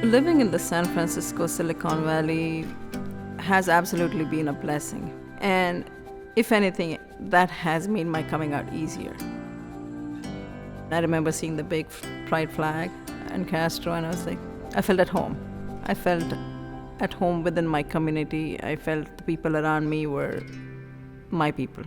Living in the San Francisco Silicon Valley has absolutely been a blessing. And if anything, that has made my coming out easier. I remember seeing the big pride flag in Castro, and I was like, I felt at home. I felt at home within my community. I felt the people around me were my people.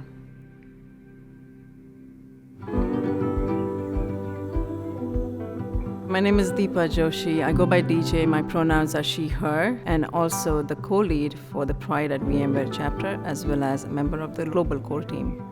My name is Deepa Joshi. I go by DJ. My pronouns are she, her, and also the co-lead for the Pride at VMware chapter, as well as a member of the global core team.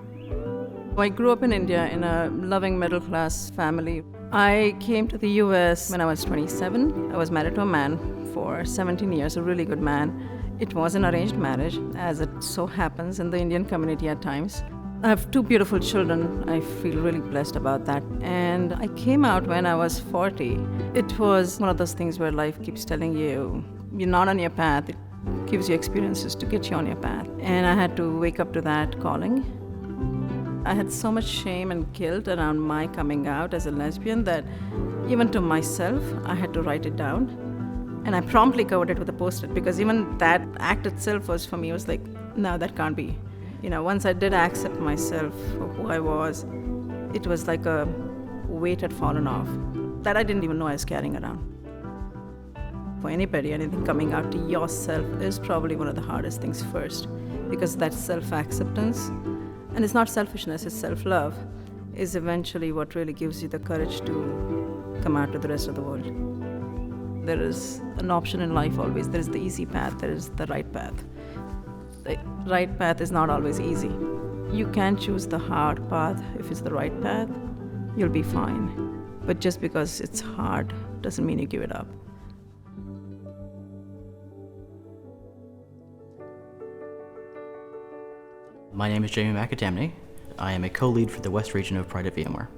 I grew up in India in a loving middle-class family. I came to the US when I was 27. I was married to a man for 17 years, a really good man. It was an arranged marriage, as it so happens in the Indian community at times. I have 2 beautiful children. I feel really blessed about that. And I came out when I was 40. It was one of those things where life keeps telling you, you're not on your path. It gives you experiences to get you on your path. And I had to wake up to that calling. I had so much shame and guilt around my coming out as a lesbian that even to myself, I had to write it down. And I promptly covered it with a Post-it, because even that act itself was, for me, was like, no, that can't be. Once I did accept myself for who I was, it was like a weight had fallen off that I didn't even know I was carrying around. For anybody, anything coming out to yourself is probably one of the hardest things first, because that self-acceptance, and it's not selfishness, it's self-love, is eventually what really gives you the courage to come out to the rest of the world. There is an option in life always. There is the easy path, there is the right path. The right path is not always easy. You can choose the hard path. If it's the right path, you'll be fine. But just because it's hard doesn't mean you give it up. My name is Jamie McAtamney. I am a co-lead for the West region of Pride at VMware.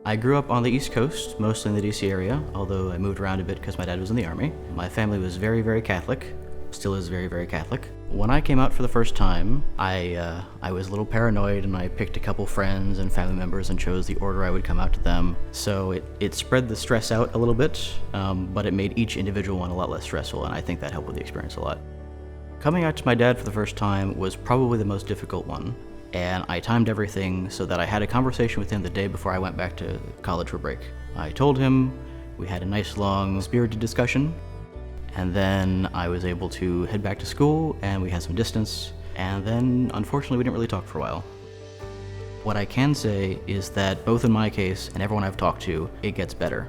I grew up on the East Coast, mostly in the DC area, although I moved around a bit because my dad was in the Army. My family was very, very Catholic, still is very, very Catholic. When I came out for the first time, I was a little paranoid, and I picked a couple friends and family members and chose the order I would come out to them. So it spread the stress out a little bit, but it made each individual one a lot less stressful, and I think that helped with the experience a lot. Coming out to my dad for the first time was probably the most difficult one, and I timed everything so that I had a conversation with him the day before I went back to college for break. I told him, we had a nice long spirited discussion, and then I was able to head back to school, and we had some distance, and then unfortunately we didn't really talk for a while. What I can say is that both in my case and everyone I've talked to, it gets better.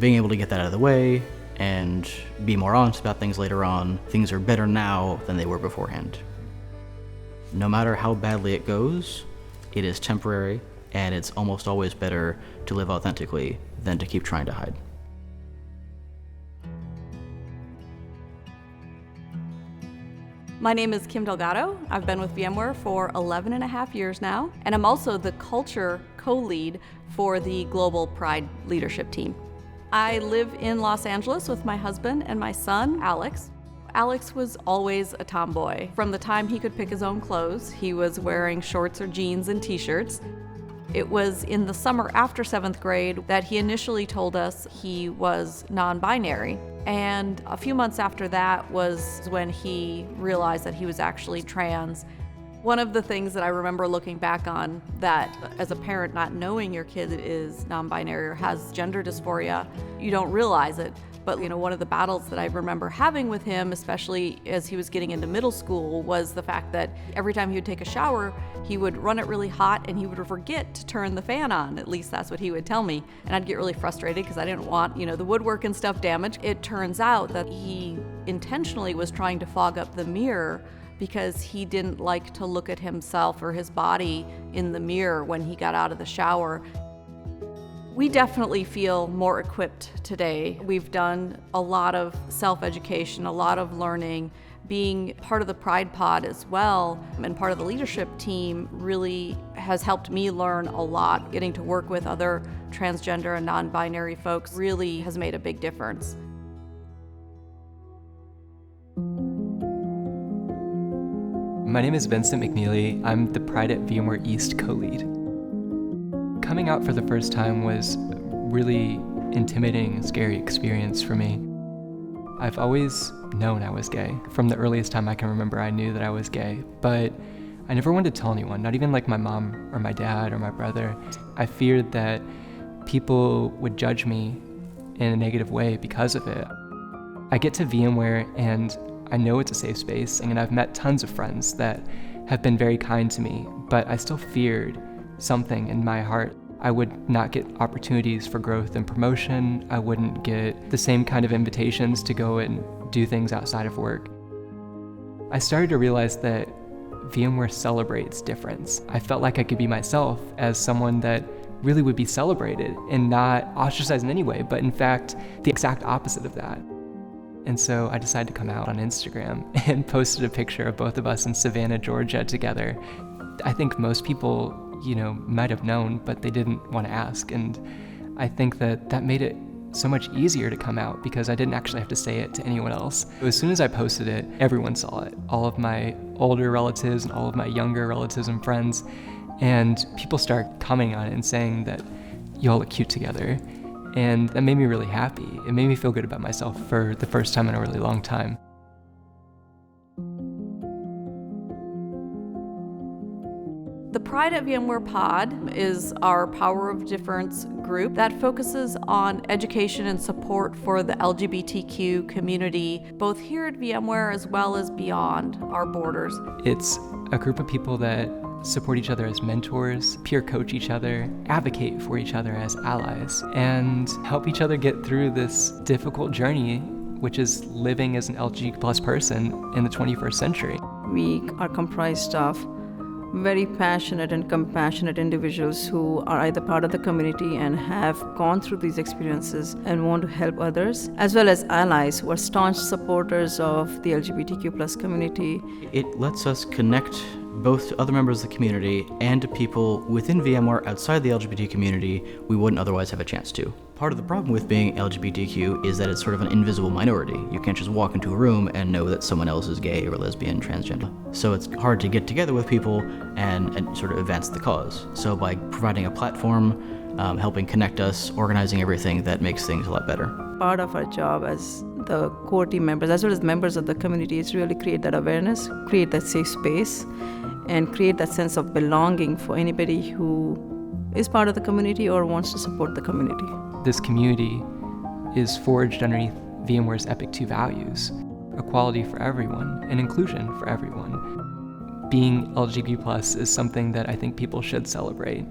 Being able to get that out of the way and be more honest about things later on, things are better now than they were beforehand. No matter how badly it goes, it is temporary, and it's almost always better to live authentically than to keep trying to hide. My name is Kim Delgado. I've been with VMware for 11 and a half years now, and I'm also the culture co-lead for the Global Pride leadership team. I live in Los Angeles with my husband and my son, Alex. Alex was always a tomboy. From the time he could pick his own clothes, he was wearing shorts or jeans and t-shirts. It was in the summer after 7th grade that he initially told us he was non-binary. And a few months after that was when he realized that he was actually trans. One of the things that I remember looking back on, that as a parent, not knowing your kid is non-binary or has gender dysphoria, you don't realize it. But one of the battles that I remember having with him, especially as he was getting into middle school, was the fact that every time he would take a shower, he would run it really hot and he would forget to turn the fan on. At least that's what he would tell me. And I'd get really frustrated because I didn't want, the woodwork and stuff damaged. It turns out that he intentionally was trying to fog up the mirror because he didn't like to look at himself or his body in the mirror when he got out of the shower. We definitely feel more equipped today. We've done a lot of self-education, a lot of learning. Being part of the Pride Pod as well, and part of the leadership team, really has helped me learn a lot. Getting to work with other transgender and non-binary folks really has made a big difference. My name is Vincent McNeely. I'm the Pride at VMware East co-lead. Coming out for the first time was really intimidating, scary experience for me. I've always known I was gay. From the earliest time I can remember, I knew that I was gay, but I never wanted to tell anyone, not even like my mom or my dad or my brother. I feared that people would judge me in a negative way because of it. I get to VMware and I know it's a safe space, and I've met tons of friends that have been very kind to me, but I still feared something in my heart. I would not get opportunities for growth and promotion. I wouldn't get the same kind of invitations to go and do things outside of work. I started to realize that VMware celebrates difference. I felt like I could be myself as someone that really would be celebrated and not ostracized in any way, but in fact, the exact opposite of that. And so I decided to come out on Instagram and posted a picture of both of us in Savannah, Georgia together. I think most people, might have known, but they didn't want to ask. And I think that made it so much easier to come out because I didn't actually have to say it to anyone else. As soon as I posted it, everyone saw it. All of my older relatives and all of my younger relatives and friends. And people start commenting on it and saying that you all look cute together. And that made me really happy. It made me feel good about myself for the first time in a really long time. The Pride at VMware Pod is our Power of Difference group that focuses on education and support for the LGBTQ community, both here at VMware as well as beyond our borders. It's a group of people that support each other as mentors, peer coach each other, advocate for each other as allies, and help each other get through this difficult journey, which is living as an LGBT+ person in the 21st century. We are comprised of very passionate and compassionate individuals who are either part of the community and have gone through these experiences and want to help others, as well as allies who are staunch supporters of the LGBTQ+ community. It lets us connect both to other members of the community and to people within VMware outside the LGBT community we wouldn't otherwise have a chance to. Part of the problem with being LGBTQ is that it's sort of an invisible minority. You can't just walk into a room and know that someone else is gay or lesbian, transgender. So it's hard to get together with people and sort of advance the cause. So by providing a platform, helping connect us, organizing everything, that makes things a lot better. Part of our job as the core team members, as well as members of the community, is really create that awareness, create that safe space, and create that sense of belonging for anybody who is part of the community or wants to support the community. This community is forged underneath VMware's Epic 2 values: equality for everyone and inclusion for everyone. Being LGBT+ is something that I think people should celebrate.